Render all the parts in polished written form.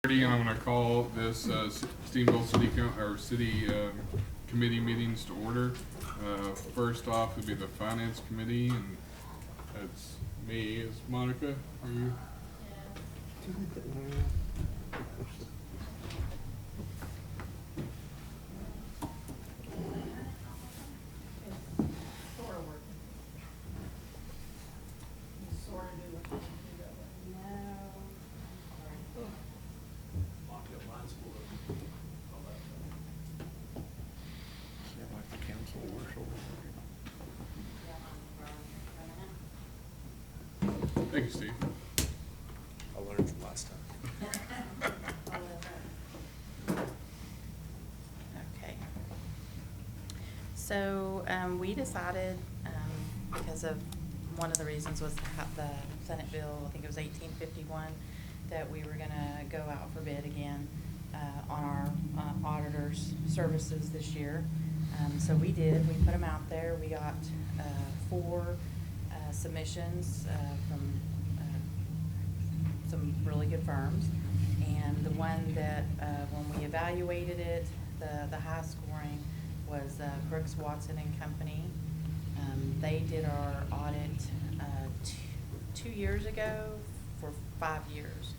And I'm going to call this Stevensville City Committee meetings to order. First off would be the Finance Committee, and that's me. Is Monica? Are you? Thank you, Steve. I learned from last time. Okay. So we decided, because of one of the reasons was the Senate bill, I think it was 1851, that we were gonna go out for bid again on our auditor's services this year. So we did. We put them out there. We got 4 submissions from some really good firms, and the one that when we evaluated it, the high scoring was Brooks Watson and Company. They did our audit 2 years ago for 5 years,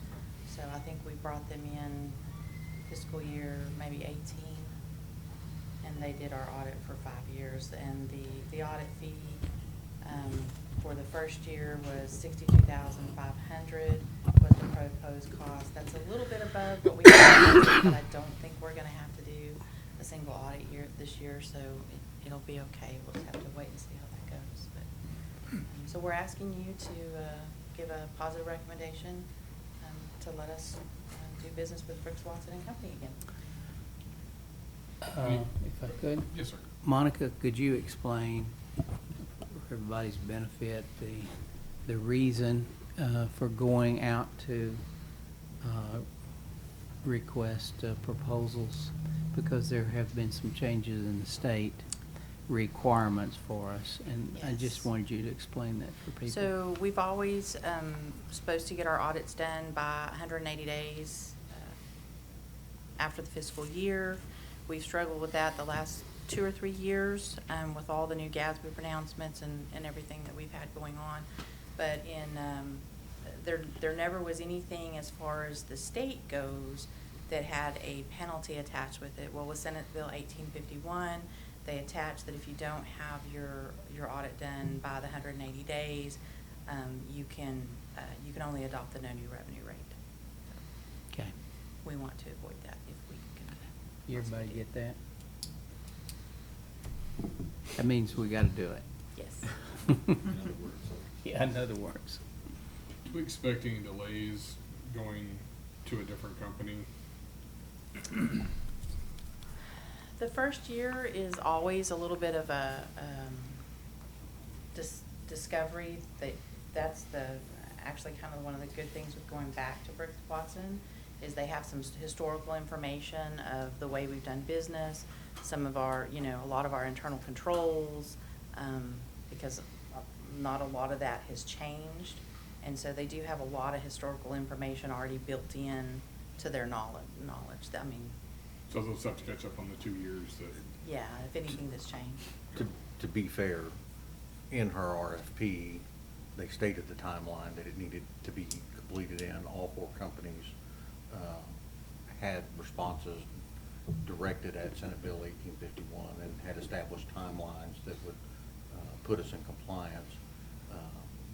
so I think we brought them in fiscal year maybe 18, and they did our audit for 5 years. And the audit fee for the first year was $62,500 was the proposed cost. That's a little bit above what we had, but I don't think we're gonna have to do a single audit year this year, so it'll be okay. We'll just have to wait and see how that goes. But so we're asking you to give a positive recommendation to let us do business with Brooks Watson and Company again. If I could, Yes, sir. Monica, could you explain for everybody's benefit the reason for going out to request proposals? Because there have been some changes in the state requirements for us, and I Yes. just wanted you to explain that for people. So we've always supposed to get our audits done by 180 days after the fiscal year. We've struggled with that the last 2 or 3 years with all the new GASB pronouncements and everything that we've had going on. But there never was anything as far as the state goes that had a penalty attached with it. Well, with Senate Bill 1851, they attached that if you don't have your audit done by the 180 days, you can only adopt the no new revenue rate. Okay. We want to avoid that if we can. Everybody get that? That means we gotta do it. Yes. Yeah, in other words. Do we expect any delays going to a different company? The first year is always a little bit of a discovery. That's actually kind of one of the good things with going back to Brooks Watson, is they have some historical information of the way we've done business, some of our, a lot of our internal controls, because not a lot of that has changed. And so they do have a lot of historical information already built in to their knowledge. I mean, So they'll have to catch up on the 2 years that. yeah, if anything that's changed. To be fair, in her RFP, they stated the timeline that it needed to be completed in. All 4 companies had responses directed at Senate Bill 1851 and had established timelines that would put us in compliance.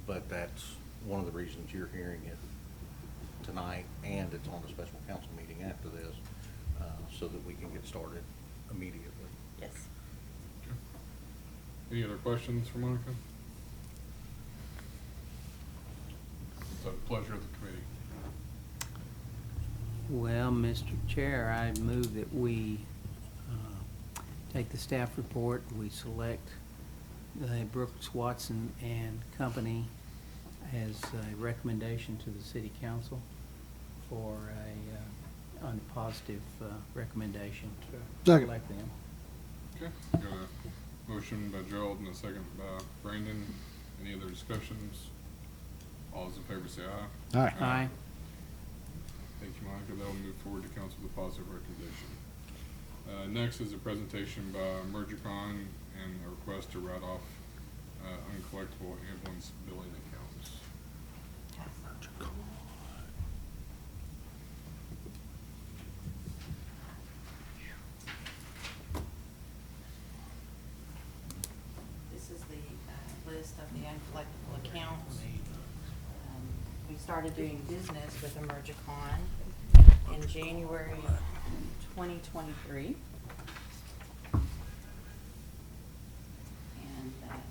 But that's one of the reasons you're hearing it tonight, and it's on the special council meeting after this, so that we can get started immediately. Yes. Okay. Any other questions for Monica? It's a pleasure of the committee. Well, Mr. Chair, I move that we take the staff report, we select the Brooks Watson and Company as a recommendation to the city council for on a positive recommendation to Second. select them. Okay, got a motion by Gerald and a second by Brandon. Any other discussions? All those in favor say aye. Aye. Aye. Thank you, Monica. That will move forward to council with a positive recommendation. Next is a presentation by Emergicon and a request to write off uncollectible ambulance billing accounts. This is the list of the uncollectible accounts. We started doing business with Emergicon in January 2023. And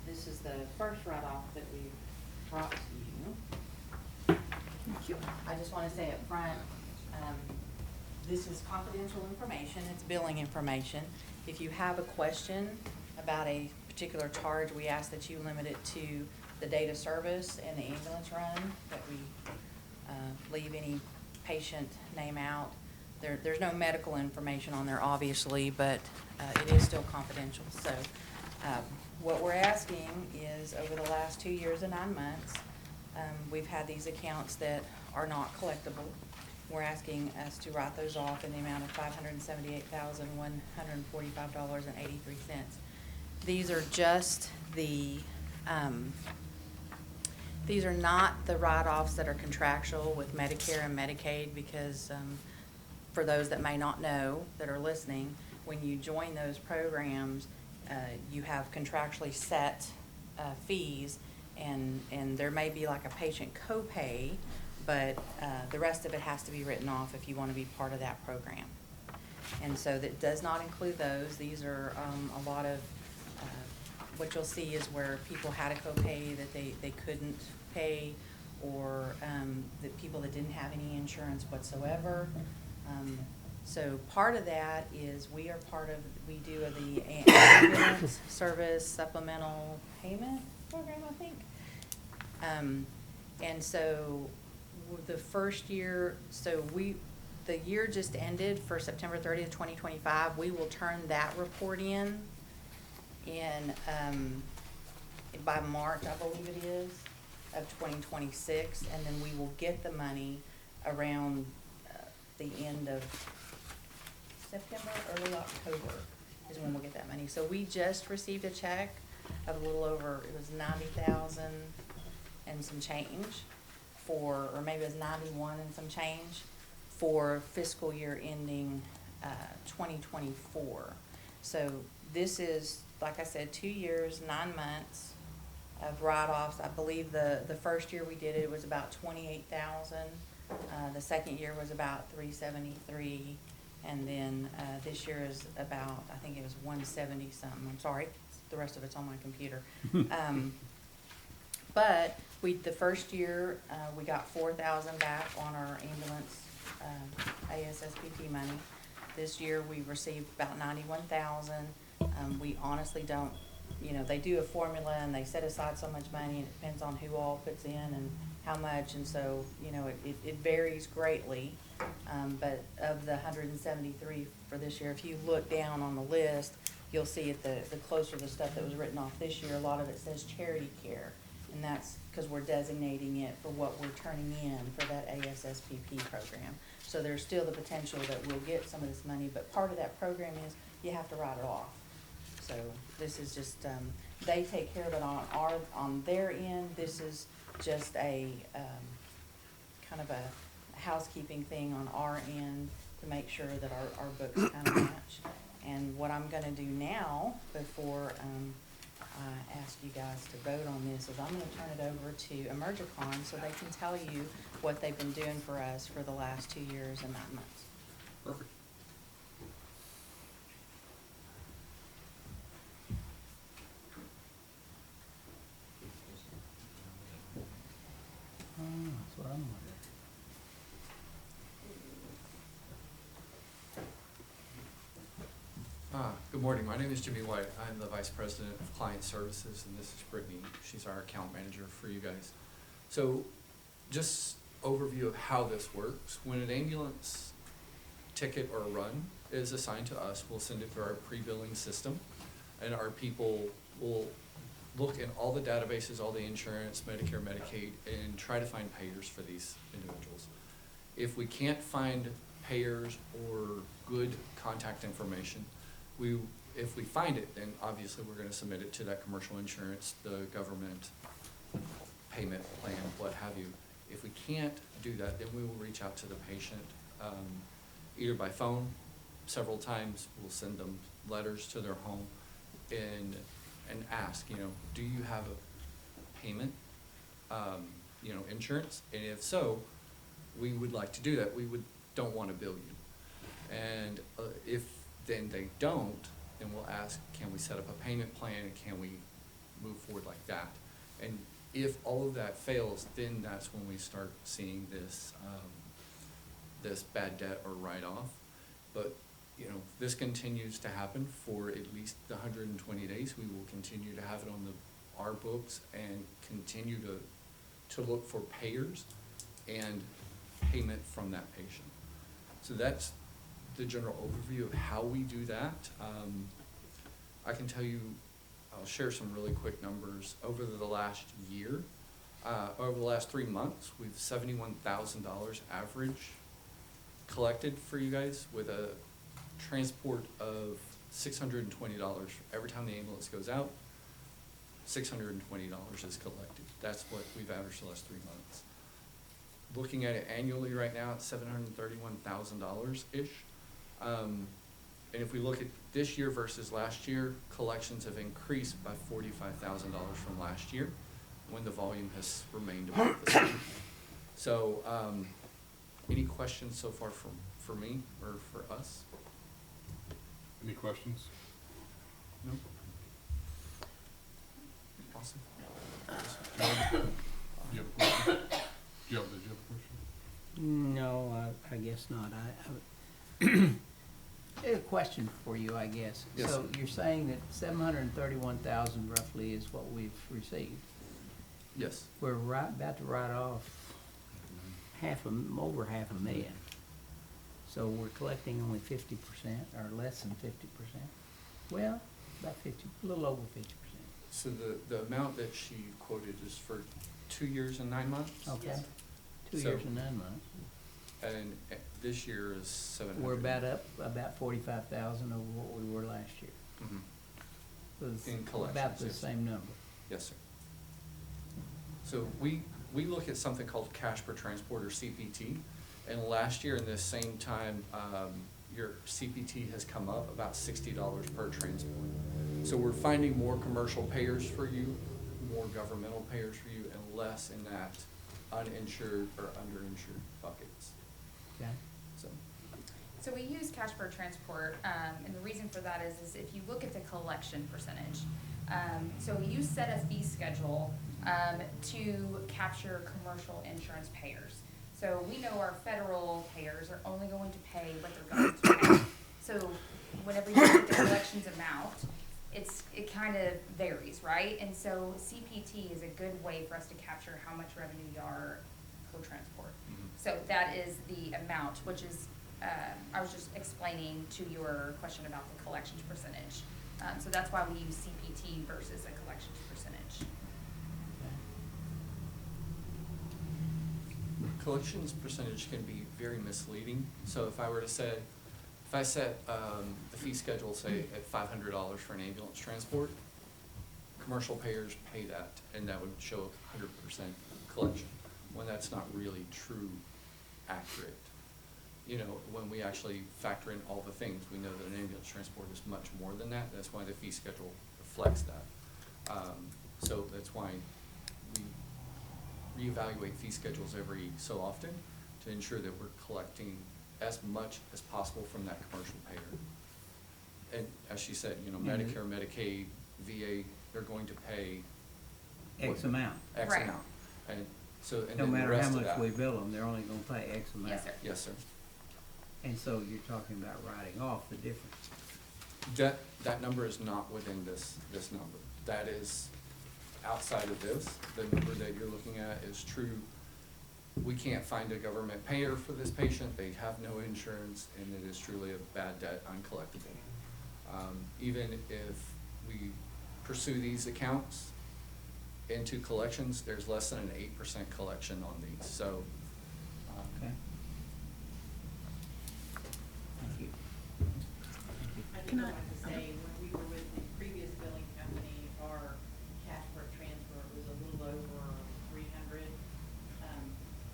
this is the first write-off that we brought to you. Thank you. I just want to say up front, this is confidential information, it's billing information. If you have a question about a particular charge, we ask that you limit it to the date of service and the ambulance run, that we leave any patient name out. There's no medical information on there, obviously, but it is still confidential. So what we're asking is, over the last 2 years and 9 months, we've had these accounts that are not collectible. We're asking us to write those off in the amount of $578,145.83. These are just the, these are not the write-offs that are contractual with Medicare and Medicaid, because for those that may not know, that are listening, when you join those programs, you have contractually set fees, and there may be like a patient copay, but the rest of it has to be written off if you want to be part of that program. And so that does not include those. These are a lot of, what you'll see is where people had a copay that they couldn't pay, or the people that didn't have any insurance whatsoever. So part of that is we do the ambulance service supplemental payment program, I think. And so the first year, the year just ended for September 30th, 2025. We will turn that report in by March, I believe it is, of 2026, and then we will get the money around the end of September, early October is when we'll get that money. So we just received a check of a little over, it was 90,000 and some change for, or maybe it was 91 and some change for fiscal year ending 2024. So this is, like I said, 2 years, 9 months of write-offs. I believe the first year we did it was about 28,000. The second year was about 373, and then this year is about, I think it was 170 something. I'm sorry, the rest of it's on my computer. But the first year we got 4,000 back on our ambulance ASSPP money. This year we received about 91,000. We honestly don't, they do a formula and they set aside so much money, and it depends on who all puts in and how much, and so, it varies greatly. But of the 173 for this year, if you look down on the list, you'll see at the closer the stuff that was written off this year, a lot of it says charity care. And that's because we're designating it for what we're turning in for that ASSPP program. So there's still the potential that we'll get some of this money, but part of that program is you have to write it off. So this is just, they take care of it on their end. This is just a kind of a housekeeping thing on our end to make sure that our books kind of match. And what I'm gonna do now, before I ask you guys to vote on this, is I'm gonna turn it over to Emergicon so they can tell you what they've been doing for us for the last 2 years and 9 months. Perfect. That's what I'm wondering. Good morning. My name is Jimmy White. I'm the Vice President of Client Services, and this is Brittany. She's our account manager for you guys. So just overview of how this works. When an ambulance ticket or run is assigned to us, we'll send it through our pre-billing system, and our people will look in all the databases, all the insurance, Medicare, Medicaid, and try to find payers for these individuals. If we can't find payers or good contact information, if we find it, then obviously we're gonna submit it to that commercial insurance, the government payment plan, what have you. If we can't do that, then we will reach out to the patient, either by phone, several times, we'll send them letters to their home and ask, do you have a payment, insurance? And if so, we would like to do that. Don't wanna bill you. And if then they don't, then we'll ask, can we set up a payment plan and can we move forward like that? And if all of that fails, then that's when we start seeing this, this bad debt or write-off. But, this continues to happen for at least the 120 days. We will continue to have it on our books and continue to look for payers and payment from that patient. So that's the general overview of how we do that. I can tell you, I'll share some really quick numbers. Over the last year, over the last 3 months, we've $71,000 average collected for you guys with a transport of $620. Every time the ambulance goes out, $620 is collected. That's what we've averaged the last 3 months. Looking at it annually right now, it's $731,000-ish. And if we look at this year versus last year, collections have increased by $45,000 from last year, when the volume has remained about the same. So, any questions so far for me or for us? Any questions? No? Awesome. Did you have a question? Did you have a question? No, I guess not. I have a question for you, I guess. Yes, So sir. you're saying that 731,000 roughly is what we've received. Yes. We're about to write off over half a million. So we're collecting only 50% or less than 50%. Well, about 50, a little over 50%. So the amount that she quoted is for 2 years and 9 months? Okay. Yes. 2 So- years and 9 months. And this year is 700. We're about 45,000 over what we were last year. Mhm. So it's In collections, about the yes. same number. Yes, sir. So we look at something called cash per transport, or CPT, and last year in this same time, your CPT has come up about $60 per transport. So we're finding more commercial payers for you, more governmental payers for you, and less in that uninsured or underinsured buckets, Okay? so. So we use cash per transport, and the reason for that is if you look at the collection percentage, so you set a fee schedule to capture commercial insurance payers. So we know our federal payers are only going to pay what they're going to pay. So whenever you look at the collections amount, it kind of varies, right? And so CPT is a good way for us to capture how much revenue you are per transport. So that is the amount, which is, I was just explaining to your question about the collections percentage. So that's why we use CPT versus a collections percentage. Collections percentage can be very misleading. So if I set the fee schedule, say, at $500 for an ambulance transport, commercial payers pay that, and that would show 100% collection, when that's not really true, accurate. When we actually factor in all the things, we know that an ambulance transport is much more than that. That's why the fee schedule reflects that. So that's why we reevaluate fee schedules every so often to ensure that we're collecting as much as possible from that commercial payer. And as she said, Medicare, Medicaid, VA, they're going to pay X amount. X Right. amount. And so, and No then the matter how rest of much that. we bill them, they're only gonna pay X amount. Yes, sir. Yes, sir. And so you're talking about writing off the difference. That number is not within this number. That is outside of this. The number that you're looking at is true. We can't find a government payer for this patient. They have no insurance, and it is truly a bad debt, uncollectible. Even if we pursue these accounts into collections, there's less than an 8% collection on these. So, Okay. I want to say, when we were with the previous billing company, our cash per transfer was a little over 300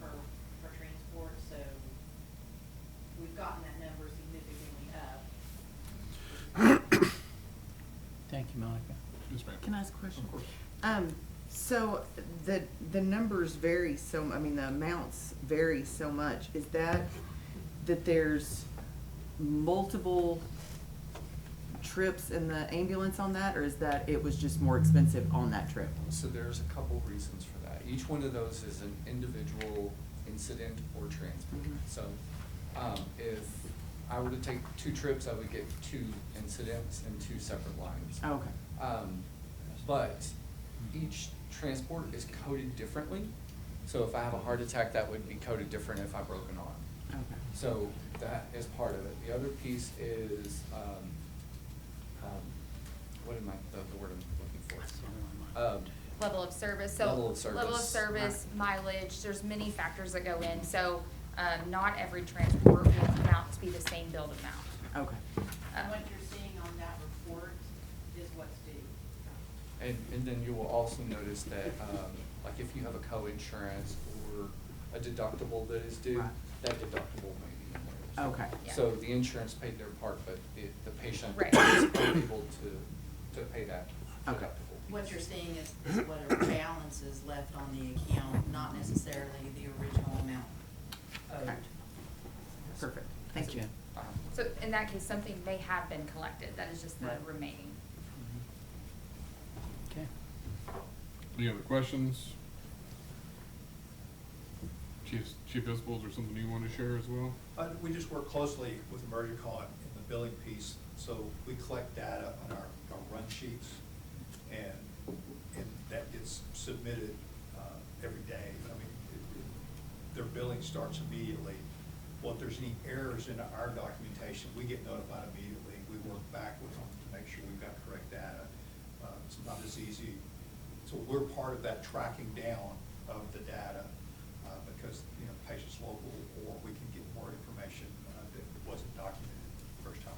per transport, so we've gotten that number significantly up. Thank you, Monica. Yes, ma'am. Can I ask a question? Of course. So the numbers vary so, I mean, the amounts vary so much. Is that there's multiple trips in the ambulance on that, or is that it was just more expensive on that trip? So there's a couple reasons for that. Each one of those is an individual incident or transport. Mhm. So, if I were to take 2 trips, I would get 2 incidents and 2 separate lines. Oh, okay. But each transport is coded differently. So if I have a heart attack, that would be coded different if I broke an arm. Okay. So that is part of it. The other piece is, what am I, the word I'm looking for? Level of service, so. Level of service. Level of service, mileage, there's many factors that go in, so, not every transport will come out to be the same billed amount. Okay. And what you're seeing on that report is what's due. And then you will also notice that, like if you have a co-insurance or a deductible that is due, Right. that deductible may be in there. Okay. Yeah. So the insurance paid their part, but the patient Right. is unable to pay that Okay. deductible. What you're seeing is whatever balance is left on the account, not necessarily the original amount owed. Okay. Perfect. Thank you. Jen. So in that case, something may have been collected, that is just the Right. remaining. Okay. Any other questions? Chief Isbell, is there something you want to share as well? We just work closely with Emergicon in the billing piece, so we collect data on our run sheets, and that gets submitted every day. I mean, their billing starts immediately. Well, if there's any errors in our documentation, we get notified immediately. We work back with them to make sure we've got correct data. It's not as easy, so we're part of that tracking down of the data, because, you know, patients local, or we can get more information that wasn't documented the first time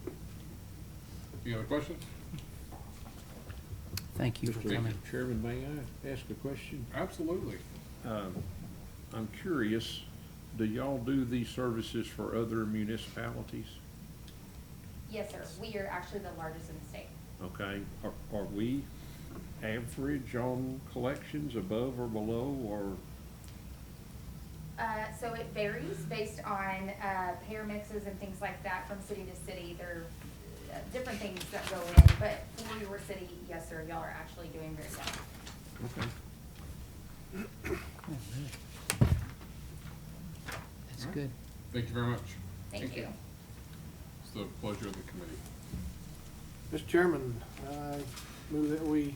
around. Any other questions? Thank you for Thank coming. you. Chairman, may I ask a question? Absolutely. I'm curious, do y'all do these services for other municipalities? Yes, sir, we are actually the largest in the state. Okay, are we average on collections, above or below, or? So it varies based on, payer mixes and things like that from city to city. There are different things that go in, but for your city, yes, sir, y'all are actually doing very well. Okay. That's good. Thank you very much. Thank you. It's the pleasure of the committee. Mr. Chairman, I move that we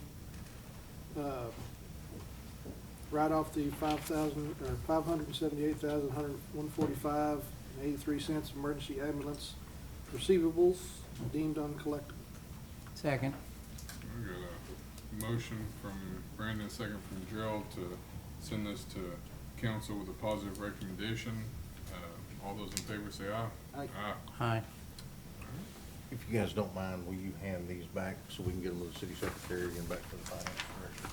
write off the $578,145.83 emergency ambulance receivables deemed uncollectible. Second. We got a motion from Brandon, second from Gerald to send this to council with a positive recommendation. All those in favor say aye. Aye. Aye. If you guys don't mind, will you hand these back so we can get them to the city secretary and back to the finance director?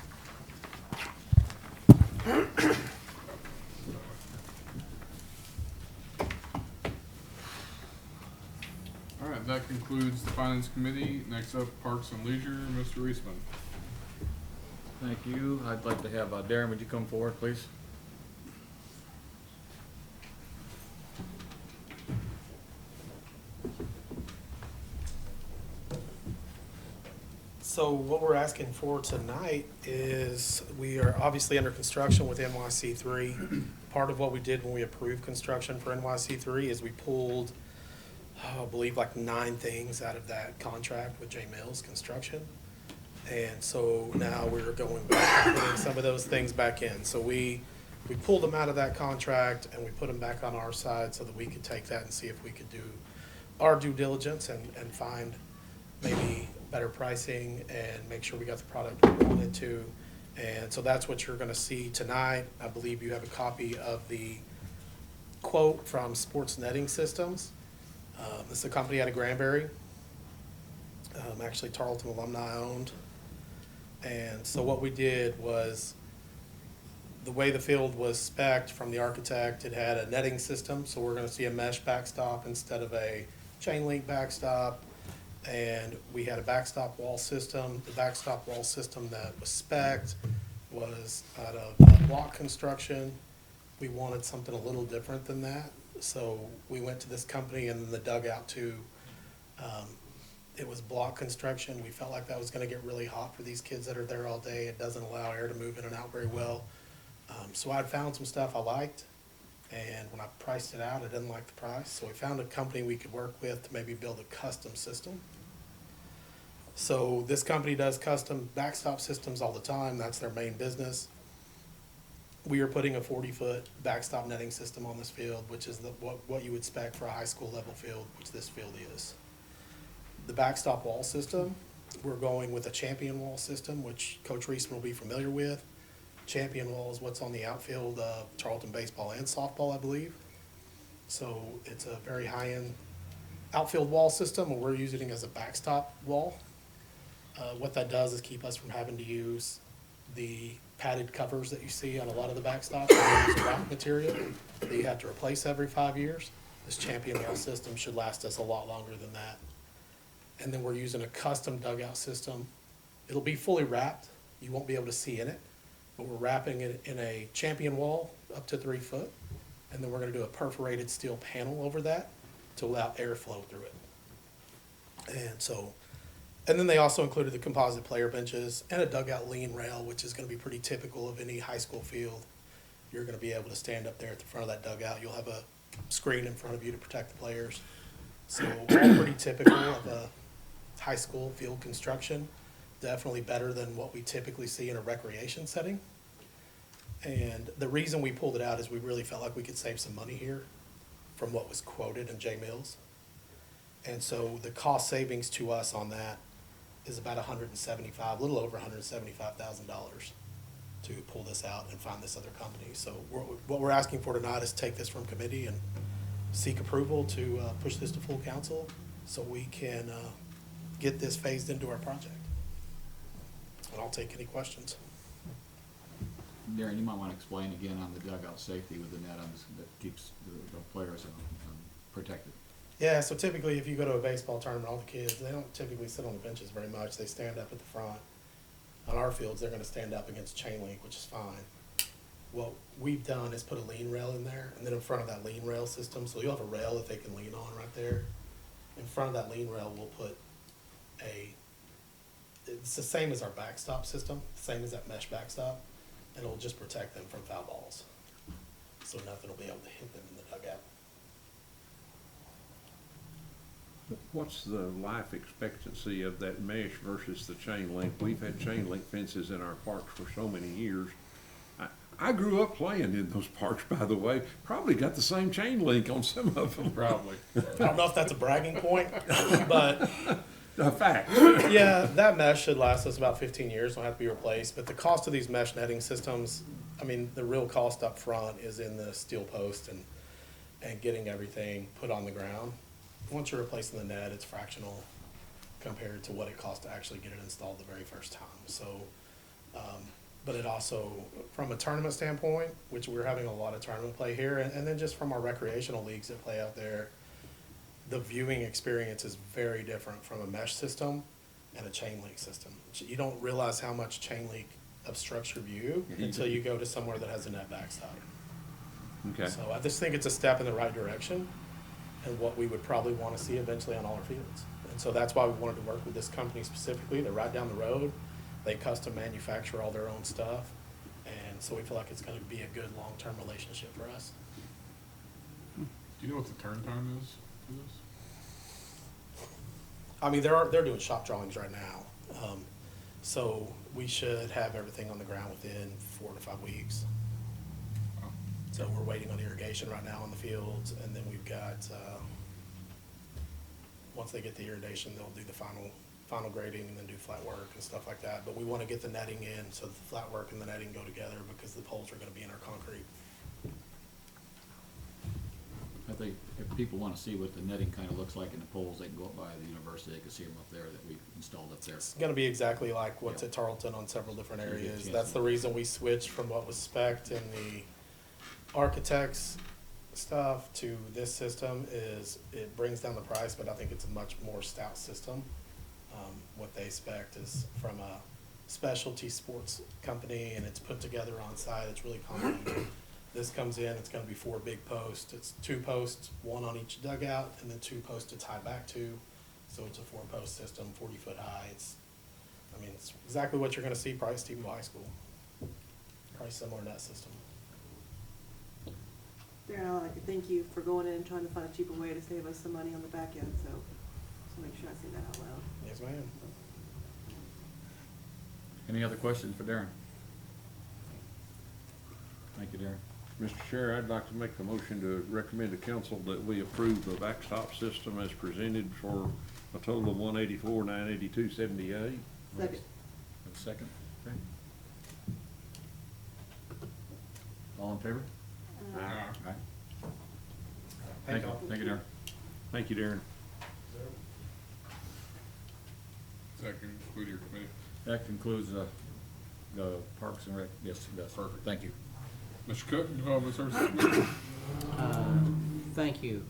All right, that concludes the finance committee. Next up, Parks and Leisure, Mr. Reisman. Thank you. I'd like to have, Darren, would you come forward, please? So what we're asking for tonight is, we are obviously under construction with NYC3. Part of what we did when we approved construction for NYC3 is we pulled, I believe, like 9 things out of that contract with J Mills Construction. And so now we're going back and putting some of those things back in. So we pulled them out of that contract and we put them back on our side so that we could take that and see if we could do our due diligence and find maybe better pricing and make sure we got the product we wanted to. And so that's what you're gonna see tonight. I believe you have a copy of the quote from Sports Netting Systems. This is a company out of Granbury, actually Tarleton alumni owned. And so what we did was, the way the field was spec'd from the architect, it had a netting system, so we're gonna see a mesh backstop instead of a chain link backstop. And we had a backstop wall system. The backstop wall system that was spec'd was out of block construction. We wanted something a little different than that, so we went to this company, and then the dugout too. It was block construction. We felt like that was gonna get really hot for these kids that are there all day. It doesn't allow air to move in and out very well. So I'd found some stuff I liked, and when I priced it out, I didn't like the price. So we found a company we could work with to maybe build a custom system. So this company does custom backstop systems all the time. That's their main business. We are putting a 40-foot backstop netting system on this field, which is what you would spec for a high school level field, which this field is. The backstop wall system, we're going with a Champion wall system, which Coach Reisman will be familiar with. Champion wall is what's on the outfield of Tarleton baseball and softball, I believe. So it's a very high-end outfield wall system, and we're using it as a backstop wall. What that does is keep us from having to use the padded covers that you see on a lot of the backstops. It's rock material that you have to replace every 5 years. This Champion wall system should last us a lot longer than that. And then we're using a custom dugout system. It'll be fully wrapped. You won't be able to see in it, but we're wrapping it in a Champion wall up to 3 foot. And then we're gonna do a perforated steel panel over that to allow airflow through it. And then they also included the composite player benches and a dugout lean rail, which is gonna be pretty typical of any high school field. You're gonna be able to stand up there at the front of that dugout. You'll have a screen in front of you to protect the players. So all pretty typical of a high school field construction. Definitely better than what we typically see in a recreation setting. And the reason we pulled it out is we really felt like we could save some money here from what was quoted in J Mills. And so the cost savings to us on that is about a little over $175,000 to pull this out and find this other company. So what we're asking for tonight is take this from committee and seek approval to push this to full council so we can get this phased into our project. And I'll take any questions. Darren, you might want to explain again on the dugout safety with the net on this, that keeps the players protected. Yeah, so typically if you go to a baseball tournament, all the kids, they don't typically sit on the benches very much. They stand up at the front. On our fields, they're gonna stand up against chain link, which is fine. What we've done is put a lean rail in there, and then in front of that lean rail system, so you'll have a rail that they can lean on right there. In front of that lean rail, we'll put it's the same as our backstop system, same as that mesh backstop, and it'll just protect them from foul balls. So nothing will be able to hit them in the dugout. What's the life expectancy of that mesh versus the chain link? We've had chain link fences in our parks for so many years. I grew up playing in those parks, by the way. Probably got the same chain link on some of them. Probably. I don't know if that's a bragging point, but A fact. yeah, that mesh should last us about 15 years. Don't have to be replaced. But the cost of these mesh netting systems, I mean, the real cost up front is in the steel post and getting everything put on the ground. Once you're replacing the net, it's fractional compared to what it costs to actually get it installed the very first time. So, but it also, from a tournament standpoint, which we're having a lot of tournament play here, and then just from our recreational leagues that play out there, the viewing experience is very different from a mesh system and a chain link system. You don't realize how much chain link obstructs your view until you go to somewhere that has a net backstop. Okay. So I just think it's a step in the right direction and what we would probably want to see eventually on all our fields. And so that's why we wanted to work with this company specifically. They're right down the road. They custom manufacture all their own stuff. And so we feel like it's going to be a good long-term relationship for us. Do you know what the turn time is for this? I mean, they're doing shop drawings right now. So we should have everything on the ground within 4 to 5 weeks. Oh. So we're waiting on irrigation right now on the fields, and then we've got, once they get the irrigation, they'll do the final grading and then do flat work and stuff like that. But we want to get the netting in so that the flat work and the netting go together because the poles are going to be in our concrete. I think if people wanna see what the netting kinda looks like in the poles, they can go up by the university, they can see them up there that we installed up there. It's gonna be exactly like what's Yeah. at Tarleton on several different So you get a areas. chance That's to- the reason we switched from what was spec'd in the architects stuff to this system is it brings down the price, but I think it's a much more stout system. What they spec'd is from a specialty sports company and it's put together on site. It's really common. This comes in, it's gonna be 4 big posts. It's 2 posts, 1 on each dugout, and then 2 posts to tie back to. So it's a 4-post system, 40-foot high. It's exactly what you're gonna see probably at Stephenville High School. Probably similar to that system. Darren, I'd like to thank you for going in and trying to find a cheaper way to save us some money on the back end, so just make sure I say that out loud. Yes, ma'am. Any other questions for Darren? Thank you, Darren. Mr. Chair, I'd like to make a motion to recommend to council that we approve the backstop system as presented for a total of $184,982.78. Second. Have a second? Okay. All in favor? Uh, Aye. Thank you, thank you, Darren. Thank you, Darren. Second, include your committee. That concludes, the Parks and Rec, yes, that's perfect, thank you. Mr. Cook, Development Services. Thank you.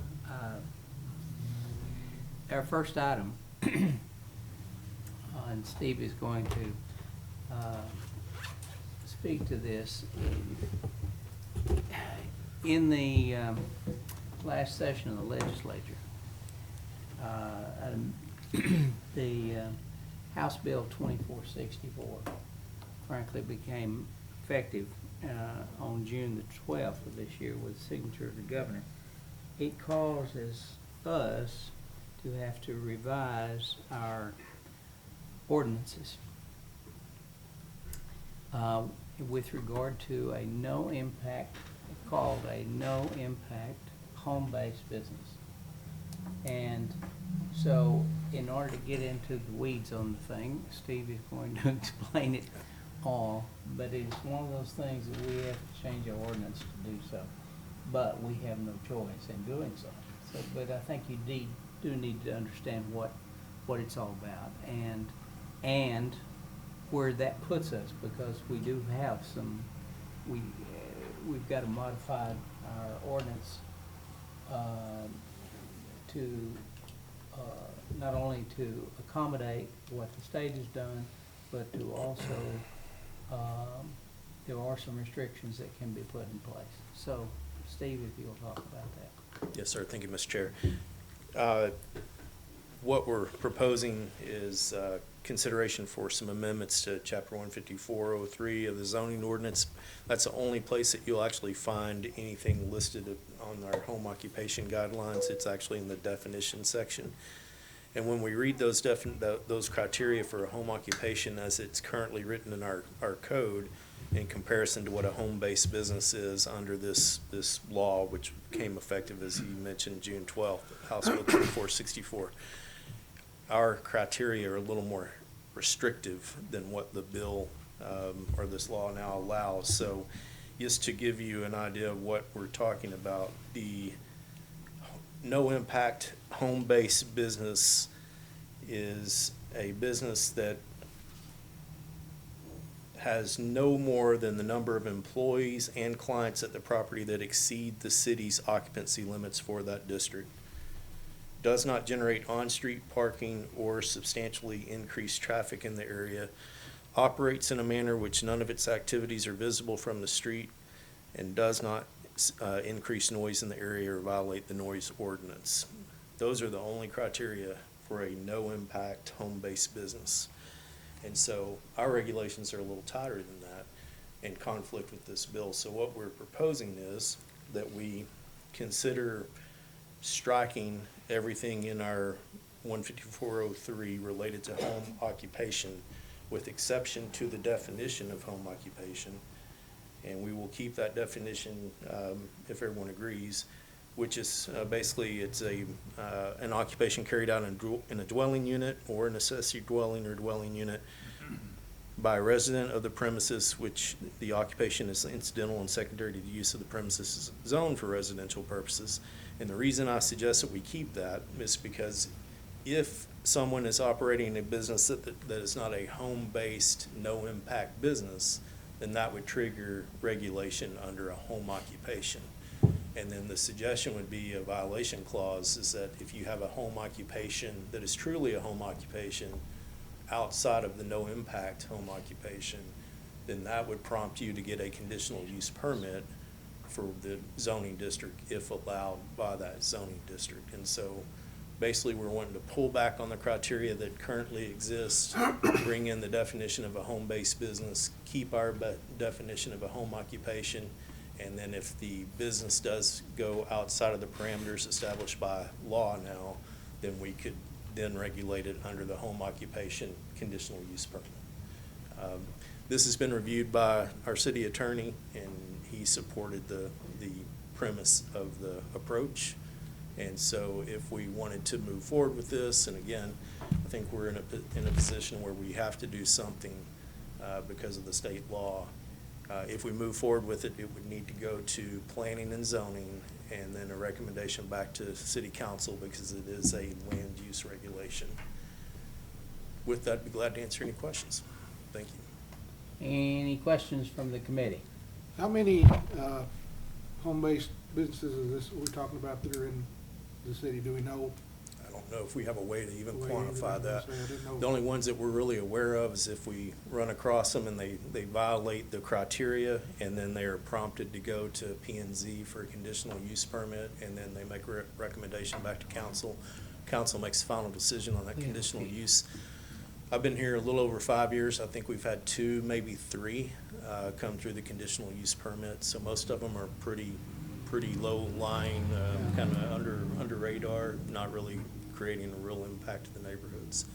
Our first item, and Steve is going to speak to this. In the last session of the legislature, the House Bill 2464 frankly became effective on June the 12th of this year with the signature of the governor. It causes us to have to revise our ordinances with regard to a no impact, called a no impact home-based business. And so in order to get into the weeds on the thing, Steve is going to explain it all, but it's one of those things that we have to change our ordinance to do so. But we have no choice in doing so. But I think you do need to understand what it's all about and where that puts us, because we do have we've got to modify our ordinance to not only to accommodate what the state has done, but to also there are some restrictions that can be put in place. So, Steve, if you'll talk about that. Yes, sir. Thank you, Mr. Chair. What we're proposing is consideration for some amendments to Chapter 15403 of the zoning ordinance. That's the only place that you'll actually find anything listed on our home occupation guidelines. It's actually in the definition section. And when we read those criteria for a home occupation as it's currently written in our code, in comparison to what a home-based business is under this law, which became effective, as you mentioned, June 12th, House Bill 2464. Our criteria are a little more restrictive than what the bill or this law now allows. So just to give you an idea of what we're talking about, the no-impact home-based business is a business that has no more than the number of employees and clients at the property that exceed the city's occupancy limits for that district, does not generate on-street parking or substantially increase traffic in the area, operates in a manner which none of its activities are visible from the street, and does not increase noise in the area or violate the noise ordinance. Those are the only criteria for a no-impact home-based business. And so our regulations are a little tighter than that in conflict with this bill. So what we're proposing is that we consider striking everything in our 15403 related to home occupation, with exception to the definition of home occupation. And we will keep that definition, if everyone agrees, which is basically it's an occupation carried out in a dwelling unit or an accessory dwelling or dwelling unit by a resident of the premises which the occupation is incidental and secondary to the use of the premises is zoned for residential purposes. And the reason I suggest that we keep that is because if someone is operating a business that is not a home-based, no-impact business, then that would trigger regulation under a home occupation. And then the suggestion would be a violation clause is that if you have a home occupation that is truly a home occupation outside of the no-impact home occupation, then that would prompt you to get a conditional use permit for the zoning district if allowed by that zoning district. And so basically we're wanting to pull back on the criteria that currently exists, bring in the definition of a home-based business, keep our definition of a home occupation, and then if the business does go outside of the parameters established by law now, then we could then regulate it under the home occupation conditional use permit. This has been reviewed by our city attorney, and he supported the premise of the approach. And so if we wanted to move forward with this, and again, I think we're in a position where we have to do something because of the state law. If we move forward with it, it would need to go to planning and zoning and then a recommendation back to city council because it is a land use regulation. With that, I'd be glad to answer any questions. Thank you. Any questions from the committee? How many home-based businesses is this we're talking about that are in the city? Do we know? I don't know if we have a way to even Way quantify to that. say, I didn't know. The only ones that we're really aware of is if we run across them and they violate the criteria, and then they are prompted to go to P and Z for a conditional use permit, and then they make a recommendation back to council. Council makes a final decision on that Yeah. conditional use. I've been here a little over 5 years. I think we've had 2, maybe 3 come through the conditional use permit. So most of them are pretty low lying, kind of under radar, not really creating a real impact to the neighborhoods.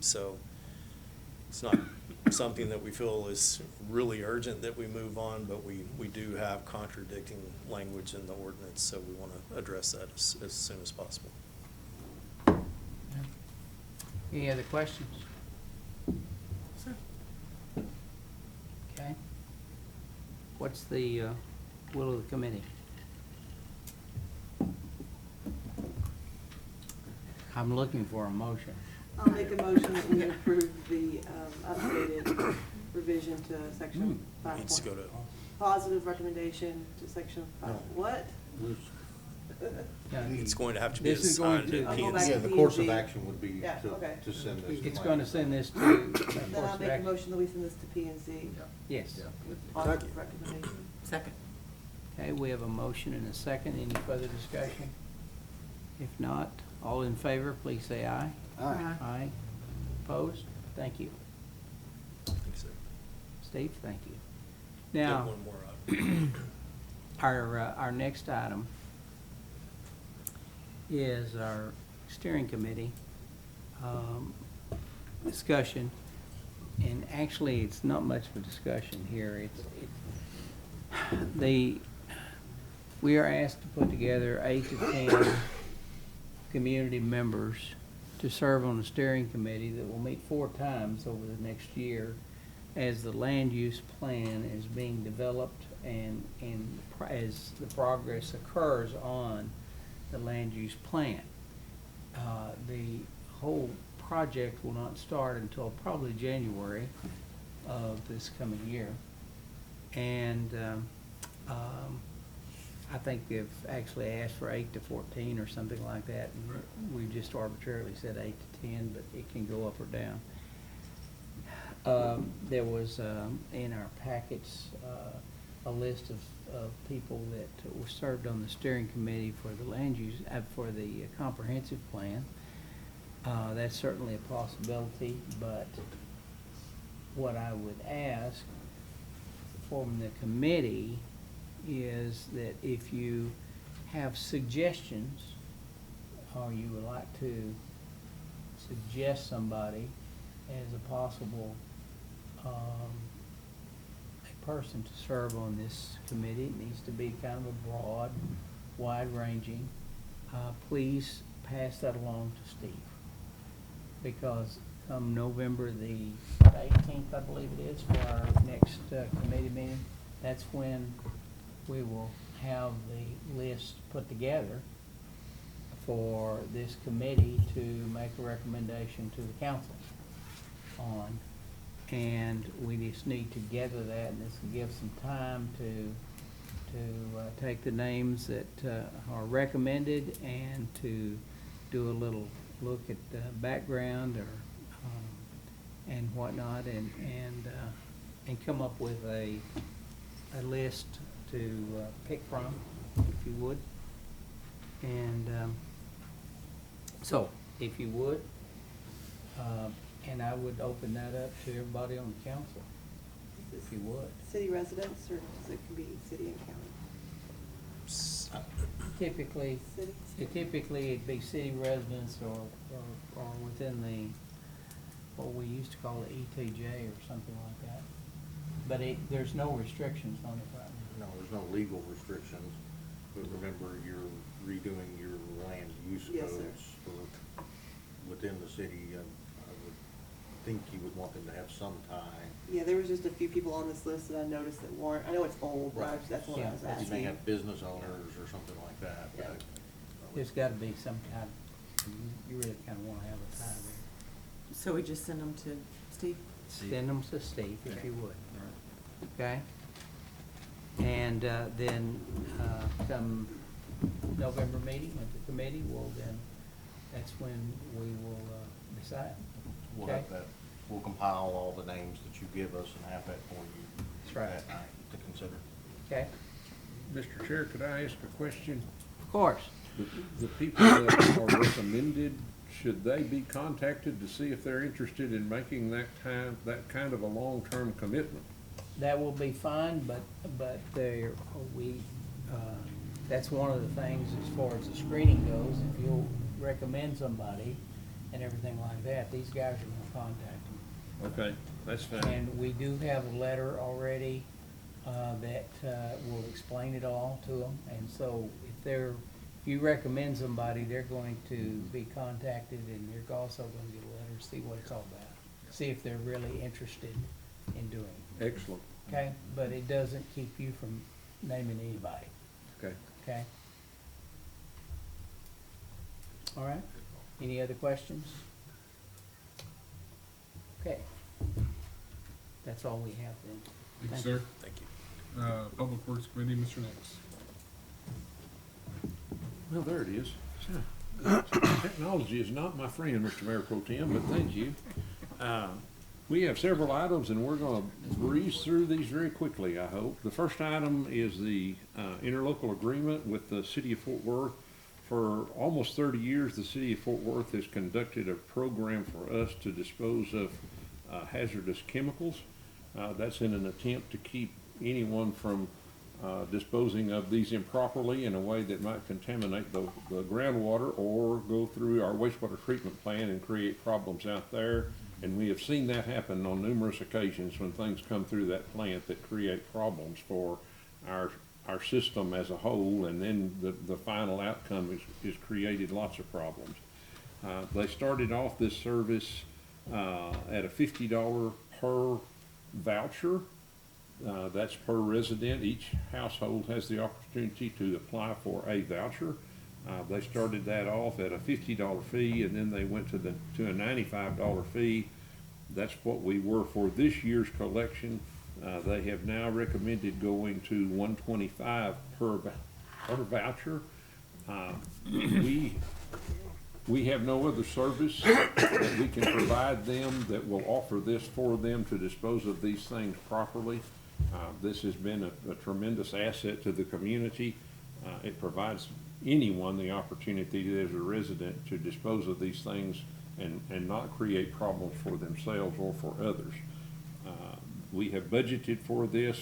So it's not something that we feel is really urgent that we move on, but we do have contradicting language in the ordinance, so we want to address that as soon as possible. Any other questions? Okay. What's the will of the committee? I'm looking for a motion. I'll make a motion that we approve the updated revision to section 5. Needs to go to, Positive recommendation to section 5. No. What? Yeah, it's going to have to be This is going assigned to- to I'll P go and back Z. Yeah, to the course of P&Z. action would be Yeah, okay. to send this. It's to going to send this to. of Then course, I'll make a back- motion that we send this to P and Z. Yes. Positive recommendation. Second. Okay, we have a motion and a second. Any further discussion? If not, all in favor, please say aye. Aye. Aye. Opposed? Thank you. Thanks, sir. Steve, thank you. Get Now, one more up. our next item is our steering committee discussion. And actually, it's not much of a discussion here. We are asked to put together 8 to 10 community members to serve on the steering committee that will meet 4 times over the next year as the land use plan is being developed and as the progress occurs on the land use plan. The whole project will not start until probably January of this coming year. And I think they've actually asked for 8 to 14 or something like that. And we just arbitrarily said 8 to 10, but it can go up or down. There was in our packets a list of people that were served on the steering committee for the land use, for the comprehensive plan. That's certainly a possibility, but what I would ask from the committee is that if you have suggestions or you would like to suggest somebody as a possible a person to serve on this committee, it needs to be kind of a broad, wide-ranging. Please pass that along to Steve, because come November the 18th, I believe it is, for our next committee meeting. That's when we will have the list put together for this committee to make a recommendation to the council on. And we just need to gather that, and this will give some time to take the names that are recommended and to do a little look at the background or and whatnot, and come up with a list to pick from, if you would. And so, if you would, and I would open that up to everybody on the council, if you would. City residents, or does it can be city and county? Typically, City? it'd be city residents or within the, what we used to call the ETJ or something like that. But there's no restrictions on it right now. No, there's no legal restrictions, but remember, you're redoing your land use Yes, sir. codes for, within the city. I would think you would want them to have some tie. Yeah, there was just a few people on this list that I noticed that weren't, I know it's old, but that's what I was You asking. may have business owners or something like that, Yeah. but. There's gotta be some kind, you really kinda wanna have a tie there. So we just send them to Steve? Send them to Steve, if you would. Okay? And then come November meeting of the committee, that's when we will decide. We'll Okay? have that, we'll compile all the names that you give us and have that for you. That's right. That night to consider. Okay? Mr. Chair, could I ask a question? Of course. The people that are recommended, should they be contacted to see if they're interested in making that kind of a long-term commitment? That will be fine, but that's one of the things as far as the screening goes. If you'll recommend somebody and everything like that, these guys are gonna contact them. Okay, that's fine. And we do have a letter already that will explain it all to them. And so if you recommend somebody, they're going to be contacted, and they're also going to get a letter to see what it's all about. See if they're really interested in doing it. Excellent. Okay? But it doesn't keep you from naming anybody. Okay. Okay? All right? Any other questions? Okay. That's all we have then. Thank you, sir. Thank you. Public Works Committee, Mr. Nix. Well, there it is. Technology is not my friend, Mr. Mayor Pro Tem, but thank you. We have several items, and we're gonna breeze through these very quickly, I hope. The first item is the interlocal agreement with the City of Fort Worth. For almost 30 years, the City of Fort Worth has conducted a program for us to dispose of hazardous chemicals. That's in an attempt to keep anyone from disposing of these improperly in a way that might contaminate the groundwater or go through our wastewater treatment plant and create problems out there. And we have seen that happen on numerous occasions when things come through that plant that create problems for our system as a whole, and then the final outcome is created lots of problems. They started off this service at a $50 per voucher. That's per resident. Each household has the opportunity to apply for a voucher. They started that off at a $50 fee, and then they went to a $95 fee. That's what we were for this year's collection. They have now recommended going to $125 per voucher. We have no other service that we can provide them that will offer this for them to dispose of these things properly. This has been a tremendous asset to the community. It provides anyone the opportunity as a resident to dispose of these things and not create problems for themselves or for others. We have budgeted for this.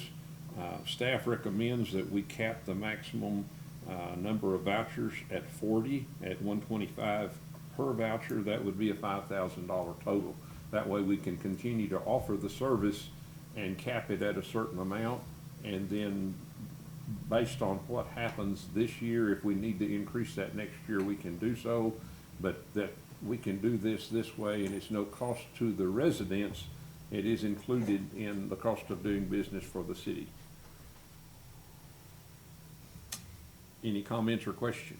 Staff recommends that we cap the maximum number of vouchers at 40, at $125 per voucher. That would be a $5,000 total. That way we can continue to offer the service and cap it at a certain amount, and then based on what happens this year, if we need to increase that next year, we can do so. But that we can do this way and it's no cost to the residents, it is included in the cost of doing business for the city. Any comments or questions?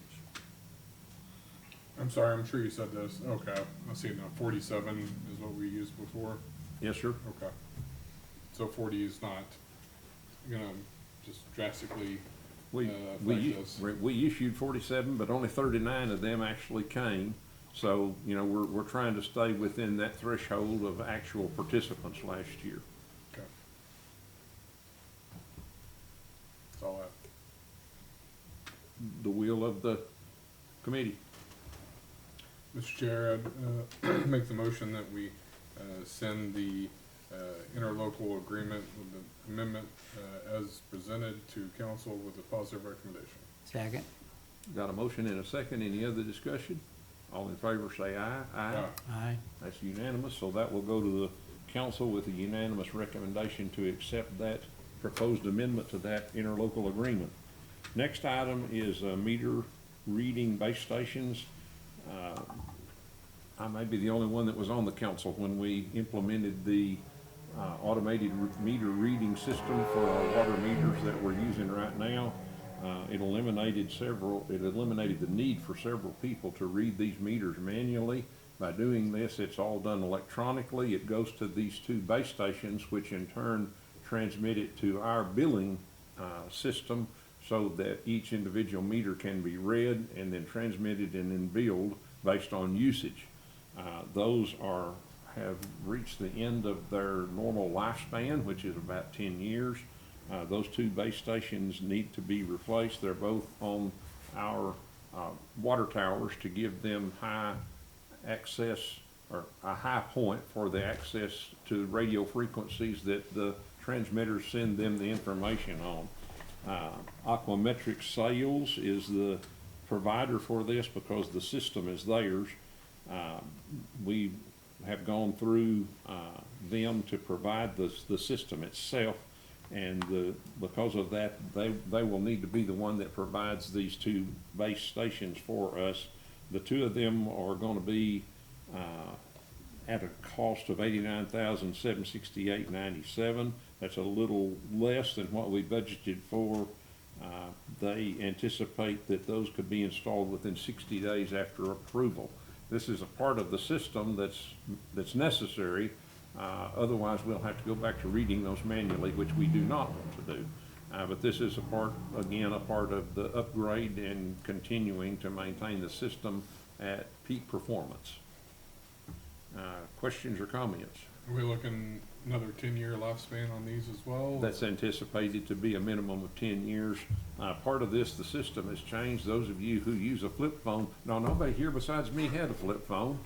I'm sorry, I'm sure you said this. Okay, I see it now. 47 is what we used before. Yes, sir. Okay. So 40 is not gonna just drastically We affect us. we issued 47, but only 39 of them actually came. So, you know, we're trying to stay within that threshold of actual participants last year. Okay. That's all I have. The will of the committee. Mr. Chair, I'd make the motion that we send the interlocal agreement with the amendment as presented to council with a positive recommendation. Second. Got a motion and a second. Any other discussion? All in favor say aye. Aye. Aye. That's unanimous, so that will go to the council with a unanimous recommendation to accept that proposed amendment to that interlocal agreement. Next item is meter reading base stations. I may be the only one that was on the council when we implemented the automated meter reading system for our water meters that we're using right now. It eliminated the need for several people to read these meters manually. By doing this, it's all done electronically. It goes to these two base stations, which in turn transmit it to our billing system so that each individual meter can be read and then transmitted and then billed based on usage. Those have reached the end of their normal lifespan, which is about 10 years. Those two base stations need to be replaced. They're both on our water towers to give them high access or a high point for the access to radio frequencies that the transmitters send them the information on. Aquametric Sales is the provider for this because the system is theirs. We have gone through them to provide the system itself, and because of that, they will need to be the one that provides these two base stations for us. The two of them are going to be at a cost of $89,768.97. That's a little less than what we budgeted for. They anticipate that those could be installed within 60 days after approval. This is a part of the system that's necessary. Otherwise, we'll have to go back to reading those manually, which we do not want to do. But this is a part of the upgrade and continuing to maintain the system at peak performance. Questions or comments? Are we looking another 10-year lifespan on these as well? That's anticipated to be a minimum of 10 years. Part of this, the system has changed. Those of you who use a flip phone, no, nobody here besides me had a flip phone.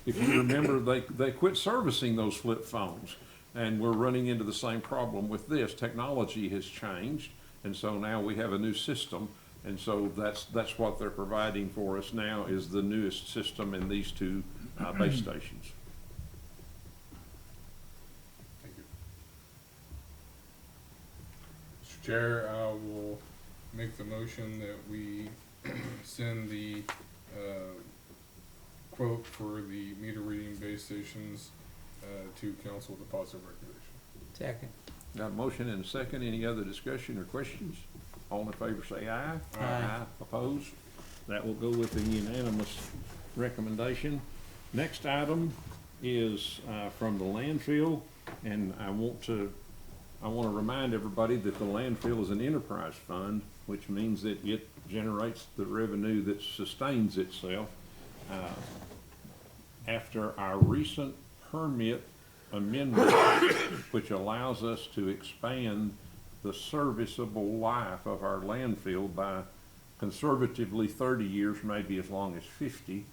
If you remember, they quit servicing those flip phones, and we're running into the same problem with this. Technology has changed, and so now we have a new system, and so that's what they're providing for us now is the newest system in these two base stations. Thank you. Mr. Chair, I will make the motion that we send the quote for the meter reading base stations to council with a positive recommendation. Second. Got a motion and a second. Any other discussion or questions? All in favor say aye. Aye. Opposed? That will go with the unanimous recommendation. Next item is from the landfill, and I want to remind everybody that the landfill is an enterprise fund, which means that it generates the revenue that sustains itself. After our recent permit amendment, which allows us to expand the serviceable life of our landfill by conservatively 30 years, maybe as long as 50,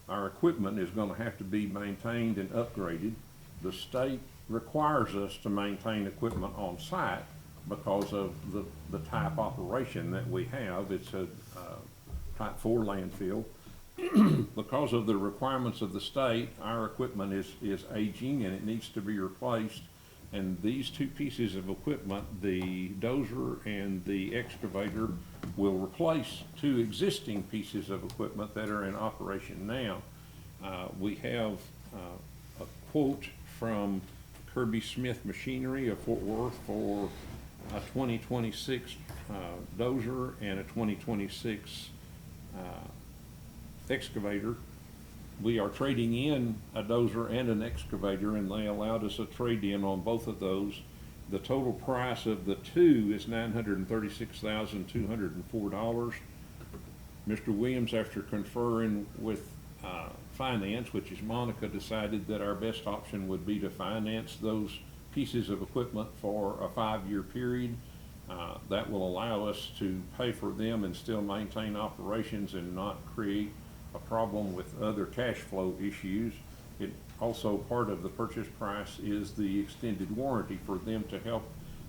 our equipment is going to have to be maintained and upgraded. The state requires us to maintain equipment on site because of the type operation that we have. It's a type 4 landfill. Because of the requirements of the state, our equipment is aging and it needs to be replaced. And these two pieces of equipment, the dozer and the excavator, will replace two existing pieces of equipment that are in operation now. We have a quote from Kirby Smith Machinery of Fort Worth for a 2026 dozer and a 2026 excavator. We are trading in a dozer and an excavator, and they allowed us a trade-in on both of those. The total price of the two is $936,204. Mr. Williams, after conferring with finance, which is Monica, decided that our best option would be to finance those pieces of equipment for a 5-year period. That will allow us to pay for them and still maintain operations and not create a problem with other cash flow issues. It also, part of the purchase price is the extended warranty for them to help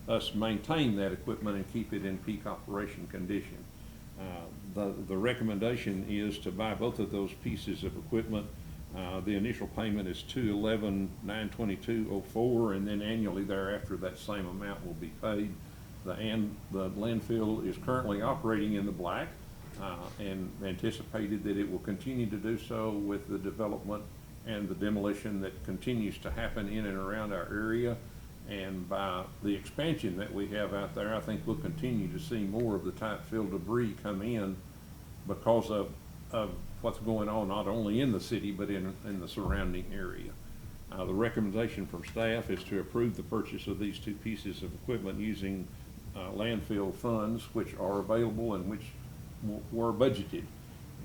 us maintain that equipment and keep it in peak operation condition. The recommendation is to buy both of those pieces of equipment. The initial payment is $211,922.04, and then annually thereafter that same amount will be paid. The landfill is currently operating in the black, and anticipated that it will continue to do so with the development and the demolition that continues to happen in and around our area. And by the expansion that we have out there, I think we'll continue to see more of the type fill debris come in because of what's going on not only in the city but in the surrounding area. The recommendation from staff is to approve the purchase of these two pieces of equipment using landfill funds, which are available and which were budgeted.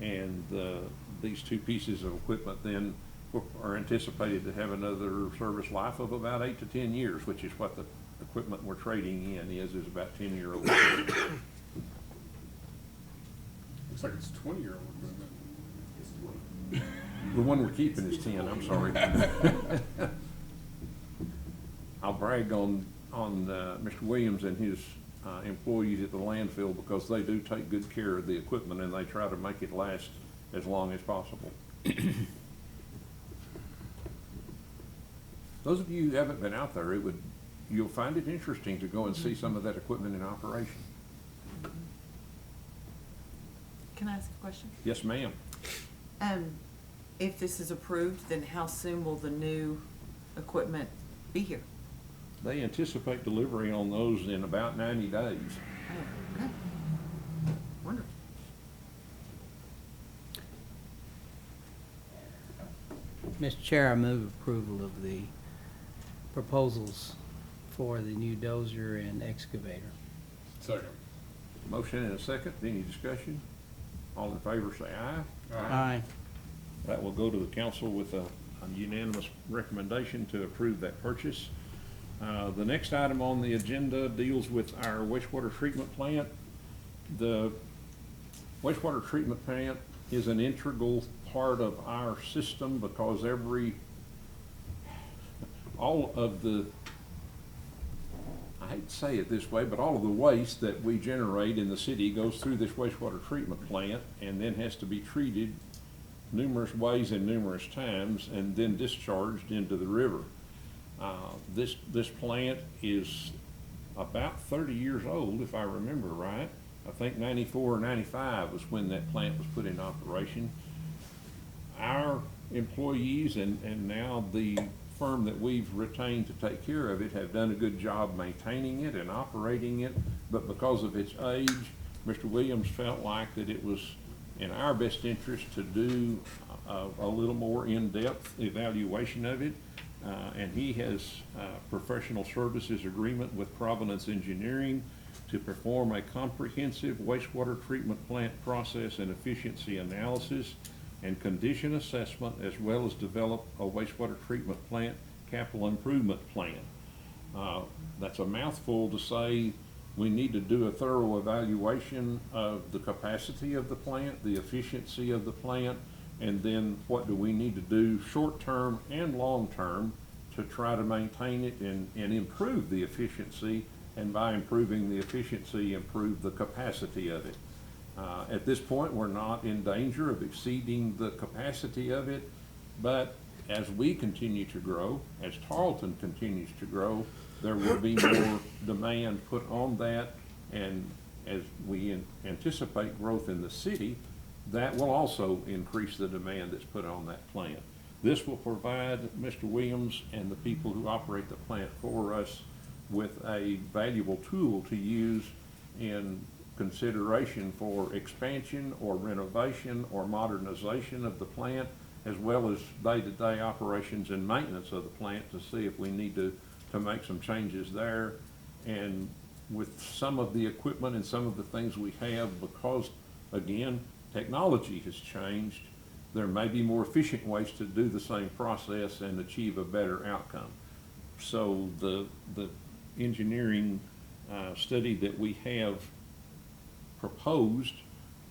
And these two pieces of equipment then are anticipated to have another service life of about 8 to 10 years, which is what the equipment we're trading in is about 10-year-old. Looks like it's 20-year-old equipment. The one we're keeping is 10, I'm sorry. I'll brag on Mr. Williams and his employees at the landfill, because they do take good care of the equipment and they try to make it last as long as possible. Those of you who haven't been out there, you'll find it interesting to go and see some of that equipment in operation. Can I ask a question? Yes, ma'am. If this is approved, then how soon will the new equipment be here? They anticipate delivery on those in about 90 days. Oh, okay. Wonderful. Mr. Chair, I move approval of the proposals for the new dozer and excavator. Second. Motion and a second. Any discussion? All in favor say aye. Aye. That will go to the council with a unanimous recommendation to approve that purchase. The next item on the agenda deals with our wastewater treatment plant. The wastewater treatment plant is an integral part of our system because all of the, I hate to say it this way, but all of the waste that we generate in the city goes through this wastewater treatment plant and then has to be treated numerous ways and numerous times and then discharged into the river. This plant is about 30 years old, if I remember right. I think 94 or 95 was when that plant was put in operation. Our employees and now the firm that we've retained to take care of it have done a good job maintaining it and operating it, but because of its age, Mr. Williams felt like that it was in our best interest to do a little more in-depth evaluation of it. And he has a professional services agreement with Providence Engineering to perform a comprehensive wastewater treatment plant process and efficiency analysis and condition assessment, as well as develop a wastewater treatment plant capital improvement plan. That's a mouthful to say we need to do a thorough evaluation of the capacity of the plant, the efficiency of the plant, and then what do we need to do short-term and long-term to try to maintain it and improve the efficiency, and by improving the efficiency, improve the capacity of it. At this point, we're not in danger of exceeding the capacity of it, but as we continue to grow, as Tarleton continues to grow, there will be more demand put on that, and as we anticipate growth in the city, that will also increase the demand that's put on that plant. This will provide Mr. Williams and the people who operate the plant for us with a valuable tool to use in consideration for expansion or renovation or modernization of the plant, as well as day-to-day operations and maintenance of the plant to see if we need to make some changes there. And with some of the equipment and some of the things we have, because again, technology has changed, there may be more efficient ways to do the same process and achieve a better outcome. So the engineering study that we have proposed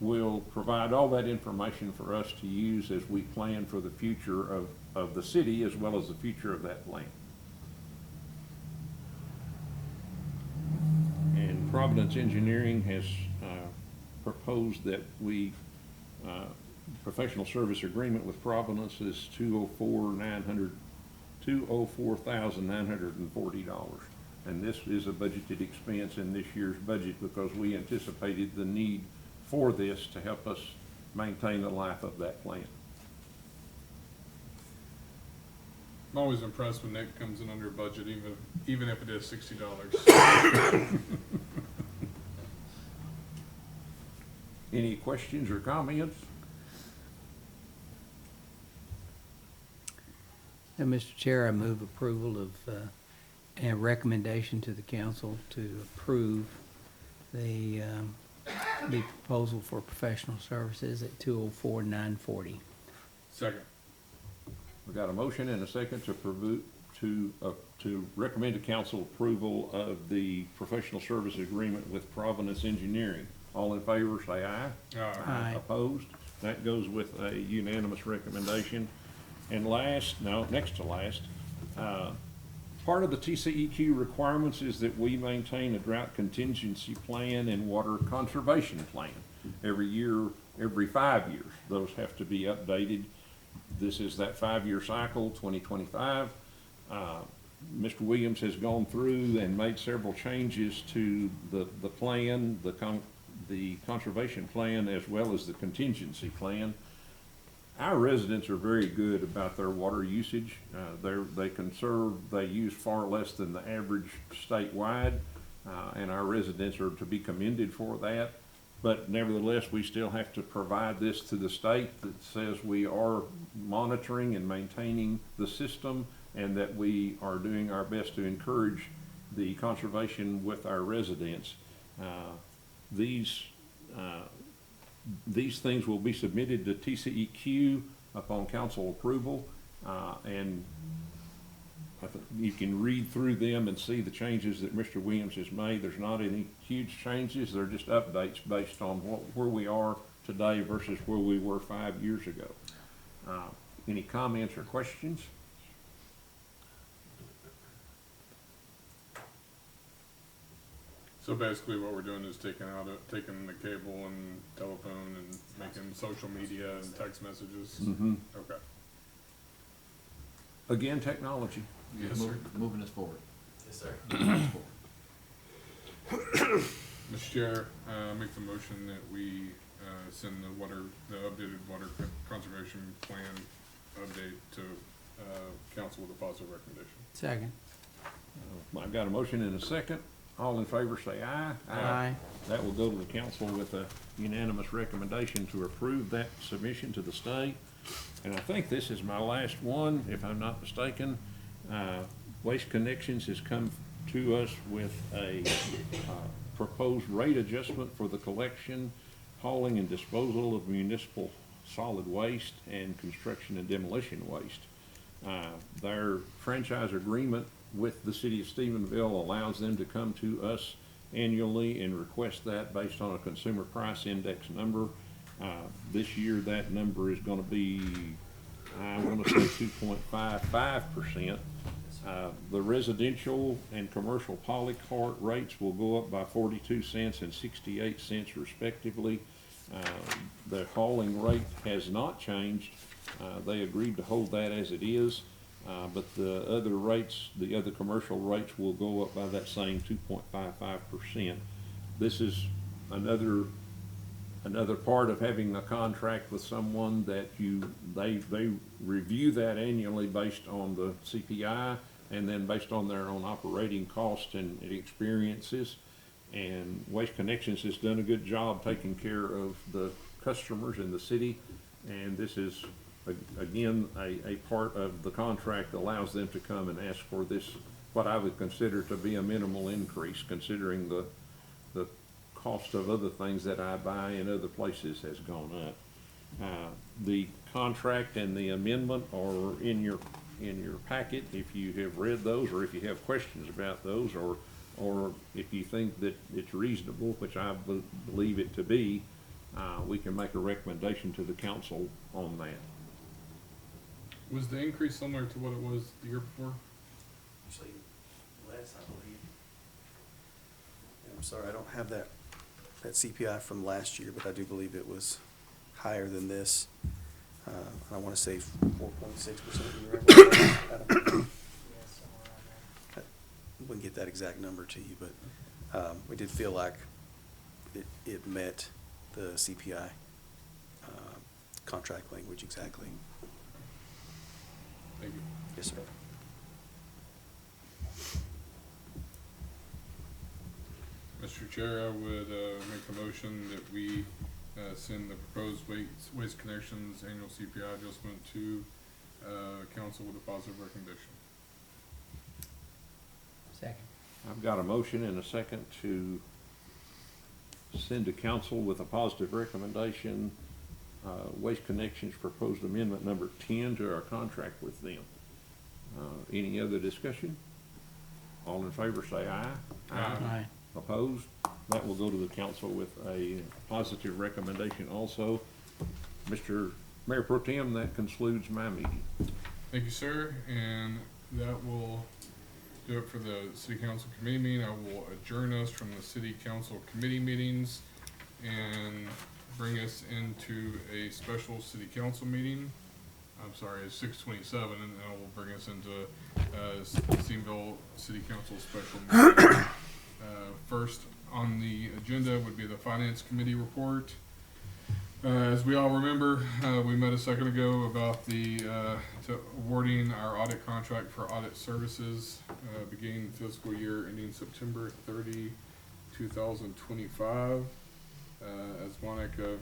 will provide all that information for us to use as we plan for the future of the city as well as the future of that plant. And Providence Engineering has proposed that we, professional service agreement with Providence is $204,940. And this is a budgeted expense in this year's budget because we anticipated the need for this to help us maintain the life of that plant. I'm always impressed when Nick comes in under budget, even if it is $60. Any questions or comments? Mr. Chair, I move approval of, and recommendation to the council to approve the proposal for professional services at $204,940. Second. We got a motion and a second to recommend to council approval of the professional service agreement with Providence Engineering. All in favor, say aye. Aye. Opposed? That goes with a unanimous recommendation. And next to last, part of the TCEQ requirements is that we maintain a drought contingency plan and water conservation plan. Every year, every 5 years, those have to be updated. This is that 5-year cycle, 2025. Mr. Williams has gone through and made several changes to the plan, the conservation plan, as well as the contingency plan. Our residents are very good about their water usage. They use far less than the average statewide, and our residents are to be commended for that. But nevertheless, we still have to provide this to the state that says we are monitoring and maintaining the system and that we are doing our best to encourage the conservation with our residents. These things will be submitted to TCEQ upon council approval, and you can read through them and see the changes that Mr. Williams has made. There's not any huge changes. They're just updates based on where we are today versus where we were 5 years ago. Any comments or questions? So basically what we're doing is taking the cable and telephone and making social media and text messages? Mm-hmm. Okay. Again, technology. Yes, sir. Moving us forward. Yes, sir. Moving us forward. Mr. Chair, I make the motion that we send the updated water conservation plan update to council with a positive recommendation. Second. I've got a motion and a second. All in favor say aye. Aye. That will go to the council with a unanimous recommendation to approve that submission to the state. And I think this is my last one, if I'm not mistaken. Waste Connections has come to us with a proposed rate adjustment for the collection, hauling, and disposal of municipal solid waste and construction and demolition waste. Their franchise agreement with the city of Stephenville allows them to come to us annually and request that based on a consumer price index number. This year that number is going to be, I want to say 2.55%. The residential and commercial polycart rates will go up by 42 cents and 68 cents respectively. The hauling rate has not changed. They agreed to hold that as it is. But the other rates, the other commercial rates will go up by that same 2.55%. This is another Another part of having a contract with someone that they review that annually based on the CPI and then based on their own operating costs and experiences. And Waste Connections has done a good job taking care of the customers in the city. And this is, again, a part of the contract that allows them to come and ask for this, what I would consider to be a minimal increase, considering the cost of other things that I buy in other places has gone up. The contract and the amendment are in your packet if you have read those, or if you have questions about those, or if you think that it's reasonable, which I believe it to be, we can make a recommendation to the council on that. Was the increase similar to what it was the year before? Actually, less, I believe. I'm sorry, I don't have that CPI from last year, but I do believe it was higher than this. I want to say 4.6%. Wouldn't get that exact number to you, but we did feel like it met the CPI contract language exactly. Thank you. Yes, sir. Mr. Chair, I would make a motion that we send the proposed Waste Connections annual CPI adjustment to council with a positive recommendation. Second. I've got a motion and a second to send to council with a positive recommendation, Waste Connections proposed amendment number 10 to our contract with them. Any other discussion? All in favor say aye. Aye. Opposed? That will go to the council with a positive recommendation also. Mr. Mayor Pro Tem, that concludes my meeting. Thank you, sir, and that will do it for the city council committee meeting. I will adjourn us from the city council committee meetings and bring us into a special city council meeting. I'm sorry, it's 6:27, and that will bring us into Steenville City Council special meeting. First on the agenda would be the Finance Committee report. As we all remember, we met a second ago about the awarding our audit contract for audit services beginning fiscal year ending September 30, 2025. As Monica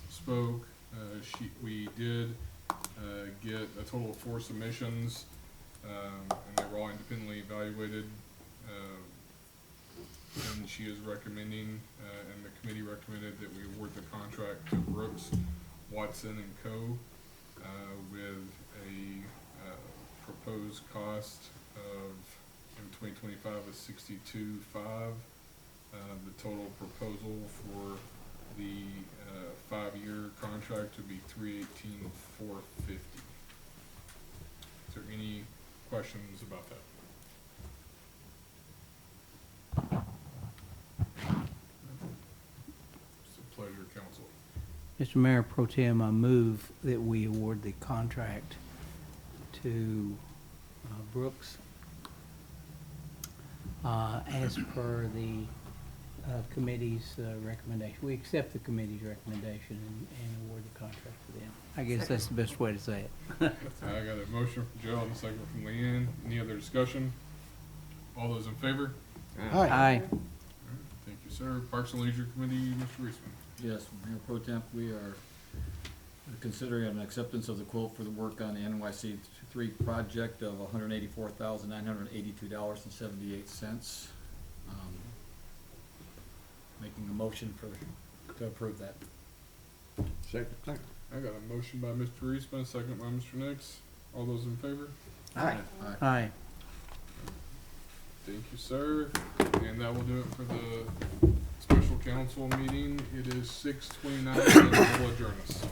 spoke, we did get a total of 4 submissions, and they were all independently evaluated. And she is recommending, and the committee recommended that we award the contract to Brooks, Watson and Co. With a proposed cost of, in 2025, is $62,500. The total proposal for the 5-year contract would be $318,450. Is there any questions about that? It's a pleasure, council. Mr. Mayor Pro Tem, I move that we award the contract to Brooks as per the committee's recommendation. We accept the committee's recommendation and award the contract to them. I guess that's the best way to say it. I got a motion from Joe and a second from Leanne. Any other discussion? All those in favor? Aye. Aye. Thank you, sir. Parks and Leisure Committee, Mr. Reisman. Yes, Mayor Pro Temp, we are considering an acceptance of the quote for the work on the NYC 3 project of $184,982.78. Making a motion to approve that. Second. I got a motion by Mr. Reisman, a second by Mr. Nix. All those in favor? Aye. Aye. Thank you, sir. And that will do it for the special council meeting. It is 6:29, and I will adjourn us.